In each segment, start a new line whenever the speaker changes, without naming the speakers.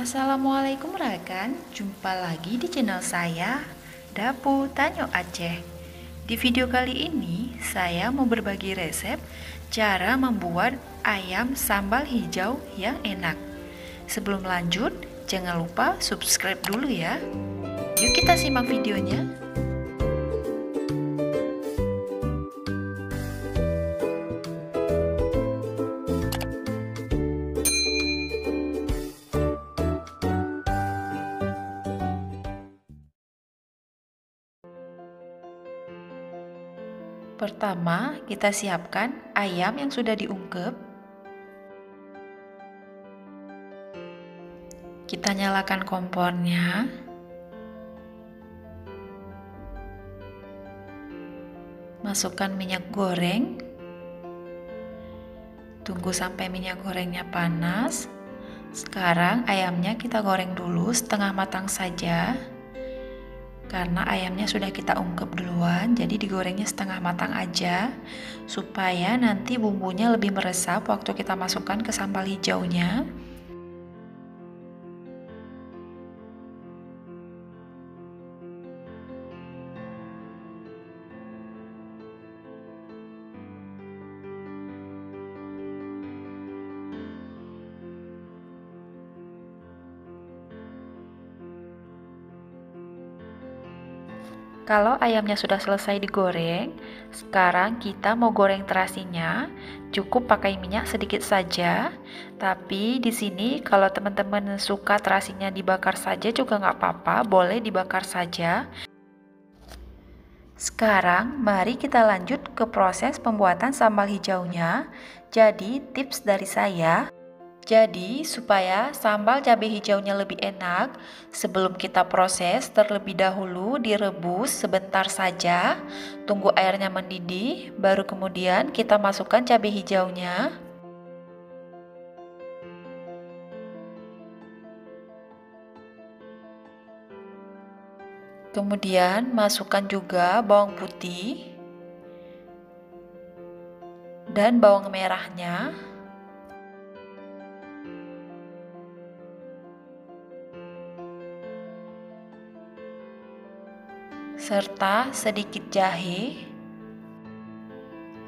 Assalamualaikum rekan, jumpa lagi di channel saya, Dapu Tanyo Aceh. Di video kali ini, saya mau berbagi resep cara membuat ayam sambal hijau yang enak. Sebelum lanjut, jangan lupa subscribe dulu ya. Yuk kita simak videonya. Pertama, kita siapkan ayam yang sudah diungkep. Kita nyalakan kompornya. Masukkan minyak goreng. Tunggu sampai minyak gorengnya panas. Sekarang ayamnya kita goreng dulu setengah matang saja. Karena ayamnya sudah kita ungkep duluan, jadi digorengnya setengah matang aja supaya nanti bumbunya lebih meresap waktu kita masukkan ke sambal hijaunya. Kalau ayamnya sudah selesai digoreng, sekarang kita mau goreng terasinya. Cukup pakai minyak sedikit saja. Tapi di sini kalau teman-teman suka terasinya dibakar saja juga nggak apa-apa, boleh dibakar saja. Sekarang mari kita lanjut ke proses pembuatan sambal hijaunya. Jadi tips dari saya. Jadi, supaya sambal cabai hijaunya lebih enak, sebelum kita proses, terlebih dahulu direbus sebentar saja, tunggu airnya mendidih, baru kemudian kita masukkan cabai hijaunya. Kemudian masukkan juga bawang putih dan bawang merahnya. Serta sedikit jahe.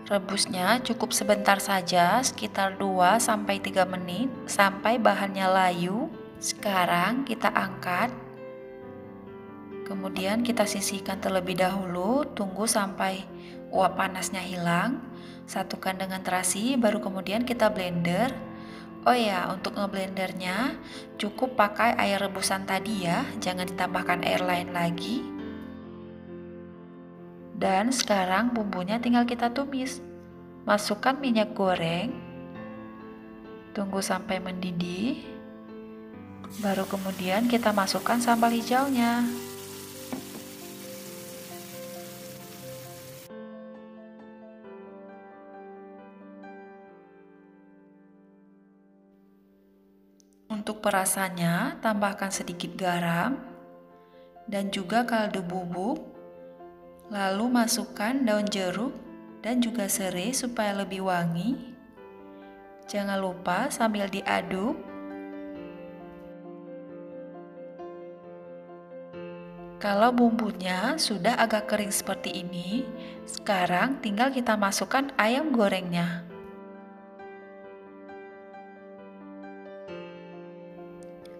Rebusnya cukup sebentar saja, sekitar 2-3 menit sampai bahannya layu. Sekarang kita angkat. Kemudian kita sisihkan terlebih dahulu, tunggu sampai uap panasnya hilang. Satukan dengan terasi, baru kemudian kita blender. Oh ya, untuk ngeblendernya cukup pakai air rebusan tadi ya, jangan ditambahkan air lain lagi. Dan sekarang bumbunya tinggal kita tumis. Masukkan minyak goreng. Tunggu sampai mendidih. Baru kemudian kita masukkan sambal hijaunya. Untuk perasannya, tambahkan sedikit garam dan juga kaldu bubuk. Lalu masukkan daun jeruk dan juga serai supaya lebih wangi. Jangan lupa sambil diaduk. Kalau bumbunya sudah agak kering seperti ini, sekarang tinggal kita masukkan ayam gorengnya.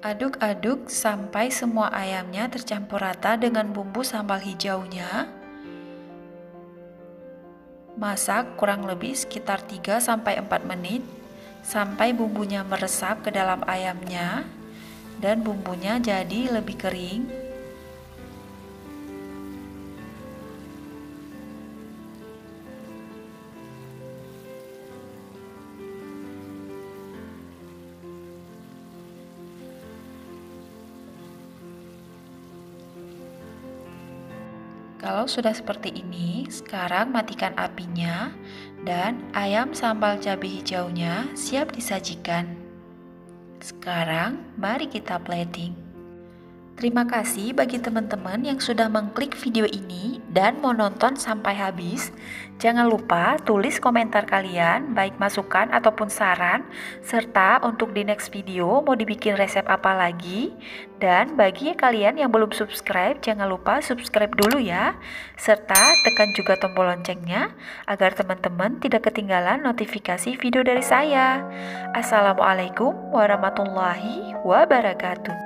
Aduk-aduk sampai semua ayamnya tercampur rata dengan bumbu sambal hijaunya. Masak kurang lebih sekitar 3-4 menit sampai bumbunya meresap ke dalam ayamnya dan bumbunya jadi lebih kering. Kalau sudah seperti ini, sekarang matikan apinya dan ayam sambal cabai hijaunya siap disajikan. Sekarang mari kita plating. Terima kasih bagi teman-teman yang sudah mengklik video ini dan mau nonton sampai habis. Jangan lupa tulis komentar kalian, baik masukan ataupun saran, serta untuk di next video mau dibikin resep apa lagi. Dan bagi kalian yang belum subscribe, jangan lupa subscribe dulu ya. Serta tekan juga tombol loncengnya agar teman-teman tidak ketinggalan notifikasi video dari saya. Assalamualaikum warahmatullahi wabarakatuh.